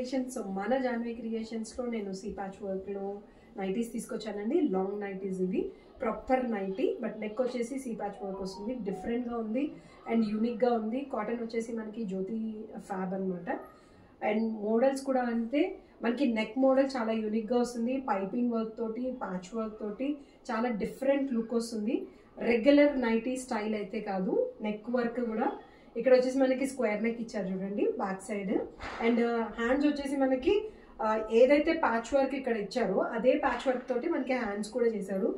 Creations. So మన జాన్వీ క్రియేషన్స్లో నేను see patch వర్క్లో నైటీస్ తీసుకొచ్చానండి. లాంగ్ నైటీస్ ఇవి, ప్రాపర్ నైటీ, బట్ నెక్ వచ్చేసి సీ ప్యాచ్ వర్క్ వస్తుంది. డిఫరెంట్గా ఉంది అండ్ యూనిక్గా ఉంది. కాటన్ వచ్చేసి మనకి జ్యోతి ఫ్యాబ్ అనమాట. అండ్ మోడల్స్ కూడా అంతే, మనకి నెక్ మోడల్ చాలా యూనిక్గా వస్తుంది. పైపింగ్ వర్క్ తోటి, ప్యాచ్ వర్క్ తోటి చాలా డిఫరెంట్ లుక్ వస్తుంది. రెగ్యులర్ నైటీ స్టైల్ అయితే కాదు. నెక్ వర్క్ కూడా ఇక్కడ వచ్చేసి మనకి స్క్వేర్ నెక్ ఇచ్చారు చూడండి బ్యాక్ సైడ్. అండ్ హ్యాండ్స్ వచ్చేసి మనకి ఏదైతే ప్యాచ్ వర్క్ ఇక్కడ ఇచ్చారో అదే ప్యాచ్ వర్క్ తోటి మనకి హ్యాండ్స్ కూడా చేశారు.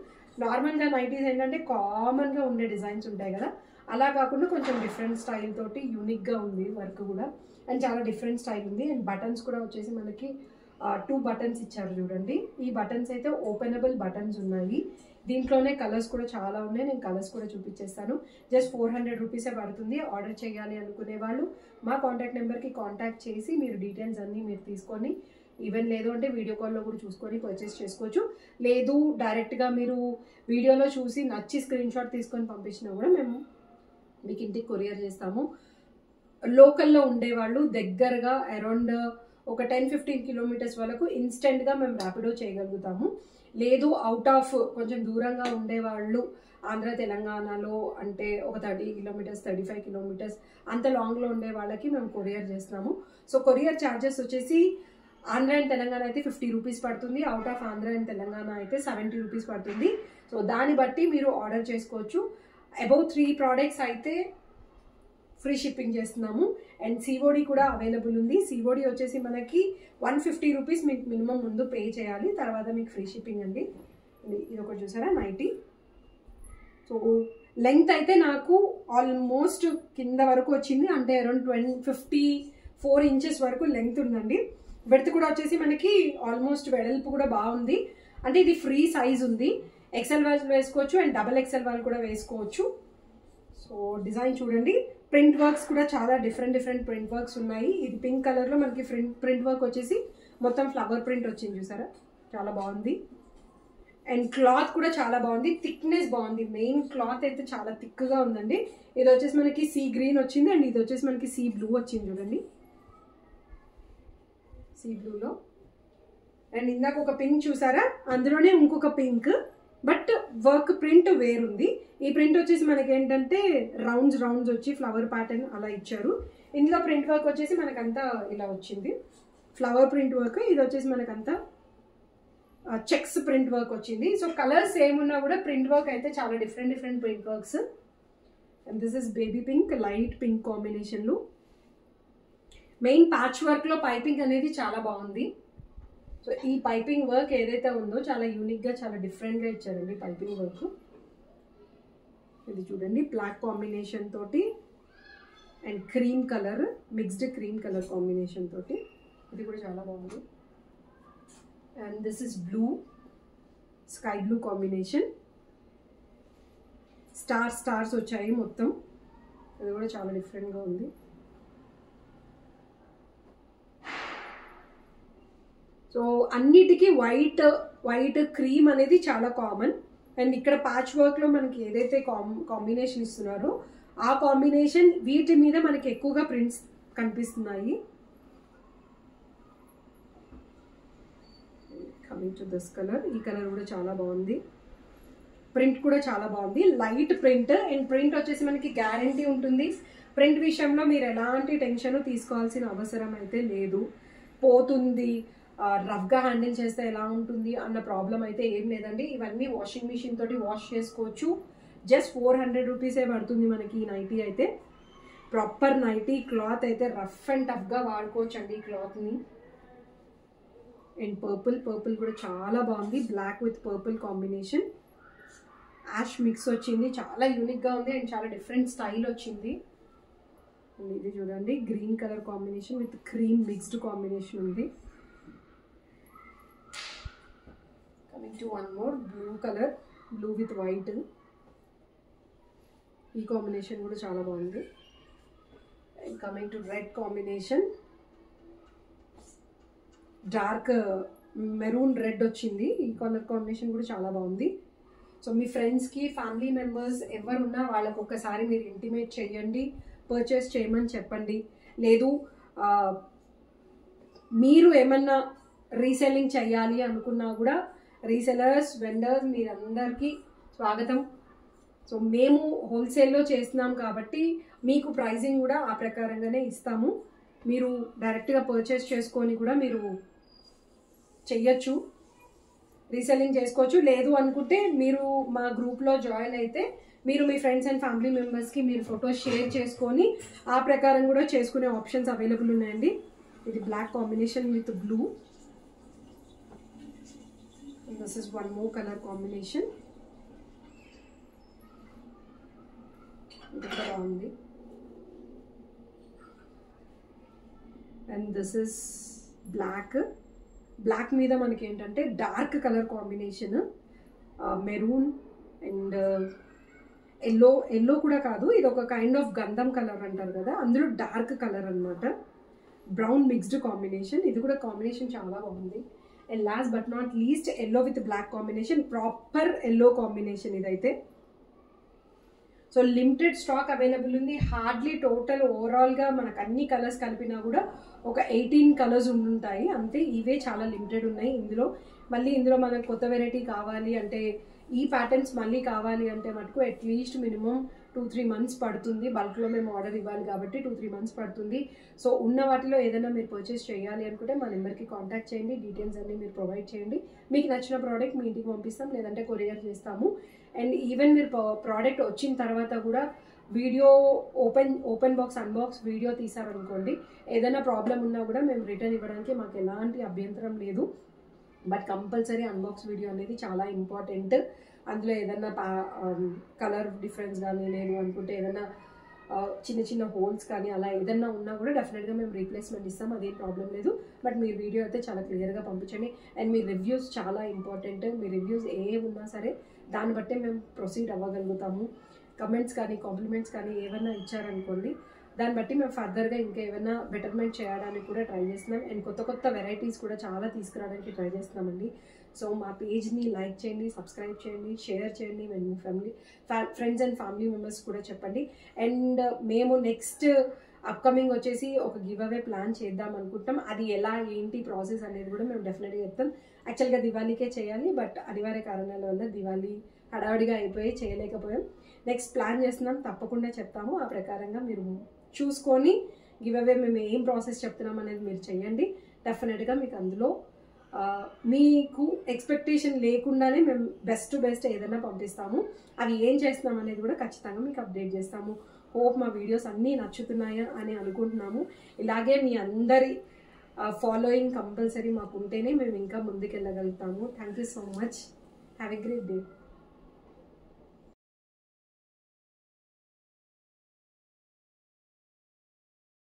నార్మల్గా నైటీస్ ఏంటంటే కామన్గా ఉండే డిజైన్స్ ఉంటాయి కదా, అలా కాకుండా కొంచెం డిఫరెంట్ స్టైల్ తోటి యూనిక్గా ఉంది వర్క్ కూడా. అండ్ చాలా డిఫరెంట్ స్టైల్ ఉంది. అండ్ బటన్స్ కూడా వచ్చేసి మనకి 2 బటన్స్ ఇచ్చారు చూడండి. ఈ బటన్స్ అయితే ఓపెనబుల్ బటన్స్ ఉన్నాయి. దీంట్లోనే కలర్స్ కూడా చాలా ఉన్నాయి. నేను కలర్స్ కూడా చూపించేస్తాను. జస్ట్ 400 రూపీసే పడుతుంది. ఆర్డర్ చేయాలి అనుకునే వాళ్ళు మా కాంటాక్ట్ నెంబర్కి కాంటాక్ట్ చేసి మీరు డీటెయిల్స్ అన్నీ మీరు తీసుకొని, ఈవెన్ లేదు అంటే వీడియో కాల్లో కూడా చూసుకొని పర్చేస్ చేసుకోవచ్చు. లేదు డైరెక్ట్గా మీరు వీడియోలో చూసి నచ్చి స్క్రీన్ షాట్ తీసుకొని పంపించినా కూడా మేము మీకు ఇంటికి కొరియర్ చేస్తాము. లోకల్లో ఉండేవాళ్ళు దగ్గరగా అరౌండ్ ఒక 10-15 కిలోమీటర్స్ వరకు ఇన్స్టెంట్గా మేము ర్యాపిడో చేయగలుగుతాము. లేదు అవుట్ ఆఫ్ కొంచెం దూరంగా ఉండేవాళ్ళు ఆంధ్ర తెలంగాణలో అంటే ఒక 30 కిలోమీటర్స్ 35 కిలోమీటర్స్ అంత లాంగ్లో ఉండే వాళ్ళకి మేము కొరియర్ చేస్తున్నాము. సో కొరియర్ ఛార్జెస్ వచ్చేసి ఆంధ్ర అండ్ తెలంగాణ అయితే 50 రూపీస్ పడుతుంది. Out of Andhra and Telangana అయితే 70 రూపీస్ పడుతుంది. సో దాన్ని బట్టి మీరు ఆర్డర్ చేసుకోవచ్చు. అబౌవ్ 3 ప్రోడక్ట్స్ అయితే ఫ్రీ షిప్పింగ్ చేస్తున్నాము. అండ్ సిఓడి కూడా అవైలబుల్ ఉంది. సిఓడి వచ్చేసి మనకి 150 రూపీస్ మీకు మినిమం ముందు పే చేయాలి, తర్వాత మీకు ఫ్రీ షిప్పింగ్ అండి. ఇది ఒకటి చూసారా నైటీ. సో లెంగ్త్ అయితే నాకు ఆల్మోస్ట్ కింద వరకు వచ్చింది, అంటే అరౌండ్ 54 ఇంచెస్ వరకు లెంగ్త్ ఉందండి. బెర్త్ కూడా వచ్చేసి మనకి ఆల్మోస్ట్ వెడల్పు కూడా బాగుంది. అంటే ఇది ఫ్రీ సైజ్ ఉంది. ఎక్సెల్ వాళ్ళు వేసుకోవచ్చు అండ్ XXL వాళ్ళు కూడా వేసుకోవచ్చు. సో డిజైన్ చూడండి. ప్రింట్ వర్క్స్ కూడా చాలా డిఫరెంట్ ప్రింట్ వర్క్స్ ఉన్నాయి. ఇది పింక్ కలర్లో మనకి ప్రింట్ వర్క్ వచ్చేసి మొత్తం ఫ్లవర్ ప్రింట్ వచ్చింది చూసారా, చాలా బాగుంది. అండ్ క్లాత్ కూడా చాలా బాగుంది, థిక్నెస్ బాగుంది. మెయిన్ క్లాత్ అయితే చాలా థిక్గా ఉందండి. ఇది వచ్చేసి మనకి సీ గ్రీన్ వచ్చింది అండ్ ఇది వచ్చేసి మనకి సీ బ్లూ వచ్చింది చూడండి, సీ బ్లూలో. అండ్ ఇందాక ఒక పింక్ చూసారా, అందులోనే ఇంకొక పింక్, బట్ వర్క్ ప్రింట్ వేరుంది. ఈ ప్రింట్ వచ్చేసి మనకి ఏంటంటే రౌండ్స్ వచ్చి ఫ్లవర్ ప్యాటర్న్ అలా ఇచ్చారు. ఇందులో ప్రింట్ వర్క్ వచ్చేసి మనకంతా ఇలా వచ్చింది, ఫ్లవర్ ప్రింట్ వర్క్. ఇది వచ్చేసి మనకంతా చెక్స్ ప్రింట్ వర్క్ వచ్చింది. సో కలర్స్ ఏమున్నా కూడా ప్రింట్ వర్క్ అయితే చాలా different print works. And this is baby pink, light pink కాంబినేషన్లో. మెయిన్ ప్యాచ్ వర్క్లో పైపింగ్ అనేది చాలా బాగుంది. సో ఈ పైపింగ్ వర్క్ ఏదైతే ఉందో చాలా యూనిక్గా చాలా డిఫరెంట్గా ఇచ్చారండి పైపింగ్ వర్క్. ఇది చూడండి బ్లాక్ కాంబినేషన్ తోటి and cream colour, mixed cream colour combination తోటి. ఇది కూడా చాలా బాగుంది. And this is blue, sky blue combination. Stars వచ్చాయి మొత్తం. ఇది కూడా చాలా డిఫరెంట్గా ఉంది. సో అన్నిటికీ వైట్ క్రీమ్ అనేది చాలా కామన్. అండ్ ఇక్కడ ప్యాచ్ వర్క్లో మనకి ఏదైతే కాంబినేషన్ ఇస్తున్నారో ఆ కాంబినేషన్ వీటి మీద మనకి ఎక్కువగా ప్రింట్స్ కనిపిస్తున్నాయి. కమింగ్ టు దిస్ కలర్, ఈ కలర్ కూడా చాలా బాగుంది. ప్రింట్ కూడా చాలా బాగుంది, లైట్ ప్రింట్. అండ్ ప్రింట్ వచ్చేసి మనకి గ్యారంటీ ఉంటుంది. ప్రింట్ విషయంలో మీరు ఎలాంటి టెన్షన్ తీసుకోవాల్సిన అవసరం అయితే లేదు. పోతుంది, రఫ్గా హ్యాండిల్ చేస్తే ఎలా ఉంటుంది అన్న ప్రాబ్లం అయితే ఏం లేదండి. ఇవన్నీ వాషింగ్ మిషన్ తోటి వాష్ చేసుకోవచ్చు. జస్ట్ 400 రూపీసే పడుతుంది మనకి ఈ నైటీ అయితే. ప్రాపర్ నైటీ, క్లాత్ అయితే రఫ్ అండ్ టఫ్గా వాడుకోవచ్చు అండి ఈ క్లాత్ని. అండ్ పర్పుల్ కూడా చాలా బాగుంది, black with purple combination. Ash mix వచ్చింది, చాలా యూనిక్గా ఉంది అండ్ చాలా డిఫరెంట్ స్టైల్ వచ్చింది. ఇది చూడండి green colour combination with cream mixed combination ఉంది. Coming to one more blue color, blue with white. ఈ కాంబినేషన్ కూడా చాలా బాగుంది. And coming to red combination, dark maroon red వచ్చింది. ఈ కలర్ కాంబినేషన్ కూడా చాలా బాగుంది. సో మీ ఫ్రెండ్స్కి, ఫ్యామిలీ మెంబర్స్ ఎవరున్నా వాళ్ళకు ఒకసారి మీరు ఇంటిమేట్ చేయండి, పర్చేస్ చేయమని చెప్పండి. లేదు మీరు ఏమన్నా రీసెల్లింగ్ చేయాలి అనుకున్నా కూడా రీసెలర్స్, వెండర్స్ మీరందరికీ స్వాగతం. సో మేము హోల్సేల్లో చేస్తున్నాం కాబట్టి మీకు ప్రైజింగ్ కూడా ఆ ప్రకారంగానే ఇస్తాము. మీరు డైరెక్ట్గా పర్చేస్ చేసుకొని కూడా మీరు చెయ్యొచ్చు, రీసెల్లింగ్ చేసుకోవచ్చు. లేదు అనుకుంటే మీరు మా గ్రూప్లో జాయిన్ అయితే మీరు మీ ఫ్రెండ్స్ అండ్ ఫ్యామిలీ మెంబర్స్కి మీరు ఫొటోస్ షేర్ చేసుకొని ఆ ప్రకారం కూడా చేసుకునే ఆప్షన్స్ అవైలబుల్ ఉన్నాయండి. ఇది black combination with blue. This is one more colour combination. ఇది కూడా ఉంది. అండ్ దిస్ ఇస్ బ్లాక్ మీద మనకి ఏంటంటే dark colour combination, maroon and yellow కూడా కాదు, ఇది ఒక కైండ్ ఆఫ్ గంధం కలర్ అంటారు కదా, అందులో డార్క్ కలర్ అనమాట. Brown mixed combination. ఇది కూడా కాంబినేషన్ చాలా బాగుంది. And last but not least yellow with black combination, proper yellow combination ఇదైతే. సో లిమిటెడ్ స్టాక్ అవైలబుల్ ఉంది. హార్డ్లీ టోటల్ ఓవరాల్గా మనకు అన్ని కలర్స్ కలిపినా కూడా ఒక 18 కలర్స్ ఉండుంటాయి అంతే. ఇవే చాలా లిమిటెడ్ ఉన్నాయి ఇందులో మనకు కొత్త వెరైటీ కావాలి అంటే, ఈ ప్యాటర్న్స్ మళ్ళీ కావాలి అంటే మటుకు అట్లీస్ట్ మినిమం 2-3 మంత్స్ పడుతుంది. బల్క్లో మేము ఆర్డర్ ఇవ్వాలి కాబట్టి 2-3 మంత్స్ పడుతుంది. సో ఉన్న వాటిలో ఏదైనా మీరు పర్చేస్ చేయాలి అనుకుంటే మా నెంబర్కి కాంటాక్ట్ చేయండి, డీటెయిల్స్ అన్నీ మీరు ప్రొవైడ్ చేయండి. మీకు నచ్చిన ప్రోడక్ట్ మీ ఇంటికి పంపిస్తాం, లేదంటే కొరియర్ చేస్తాము. అండ్ ఈవెన్ మీరు ప్రోడక్ట్ వచ్చిన తర్వాత కూడా video open box unbox video తీసారనుకోండి, ఏదైనా ప్రాబ్లం ఉన్నా కూడా మేము రిటర్న్ ఇవ్వడానికి మాకు ఎలాంటి అభ్యంతరం లేదు. బట్ కంపల్సరీ అన్బాక్స్ వీడియో అనేది చాలా ఇంపార్టెంట్. అందులో ఏదైనా కలర్ డిఫరెన్స్ కానీ లేదు అనుకుంటే ఏదైనా చిన్న హోల్స్ కానీ అలా ఏదైనా ఉన్నా కూడా డెఫినెట్గా మేము రీప్లేస్మెంట్ ఇస్తాం, అదేం ప్రాబ్లం లేదు. బట్ మీ వీడియో అయితే చాలా క్లియర్గా పంపించండి. అండ్ మీ రివ్యూస్ చాలా ఇంపార్టెంట్. మీ రివ్యూస్ ఏ ఉన్నా సరే దాన్ని బట్టే మేము ప్రొసీడ్ అవ్వగలుగుతాము. కమెంట్స్ కానీ కాంప్లిమెంట్స్ కానీ ఏమైనా ఇచ్చారనుకోండి, దాన్ని బట్టి మేము ఫర్దర్గా ఇంకా ఏమైనా బెటర్మెంట్ చేయడానికి కూడా ట్రై చేస్తున్నాం. అండ్ కొత్త వెరైటీస్ కూడా చాలా తీసుకురావడానికి ట్రై చేస్తున్నామండి. సో మా పేజ్ని లైక్ చేయండి, సబ్స్క్రైబ్ చేయండి, షేర్ చేయండి. మీ ఫ్రెండ్స్ అండ్ ఫ్యామిలీ మెంబర్స్ కూడా చెప్పండి. అండ్ మేము నెక్స్ట్ అప్కమింగ్ వచ్చేసి ఒక గివ్ అవే ప్లాన్ చేద్దాం అనుకుంటాం. అది ఎలా ఏంటి ప్రాసెస్ అనేది కూడా మేము డెఫినెట్గా చెప్తాం. యాక్చువల్గా దివాళీకే చేయాలి, బట్ అనివార్య కారణాల వల్ల దివాళీ హడావిడిగా అయిపోయి చేయలేకపోయాం. నెక్స్ట్ ప్లాన్ చేస్తున్నాం, తప్పకుండా చెప్తాము. ఆ ప్రకారంగా మీరు చూసుకొని గివ్ అవే మేము ఏం ప్రాసెస్ చెప్తున్నాం అనేది మీరు చేయండి. డెఫినెట్గా మీకు అందులో మీకు ఎక్స్పెక్టేషన్ లేకుండానే మేము బెస్ట్ ఏదైనా పంపిస్తాము. అవి ఏం చేస్తున్నాం అనేది కూడా ఖచ్చితంగా మీకు అప్డేట్ చేస్తాము. హోప్ మా వీడియోస్ అన్నీ నచ్చుతున్నాయా అని అనుకుంటున్నాము. ఇలాగే మీ అందరి ఫాలోయింగ్ కంపల్సరీ మాకు ఉంటేనే మేము ఇంకా ముందుకెళ్ళగలుగుతాము. Thank you so much. Have a great day.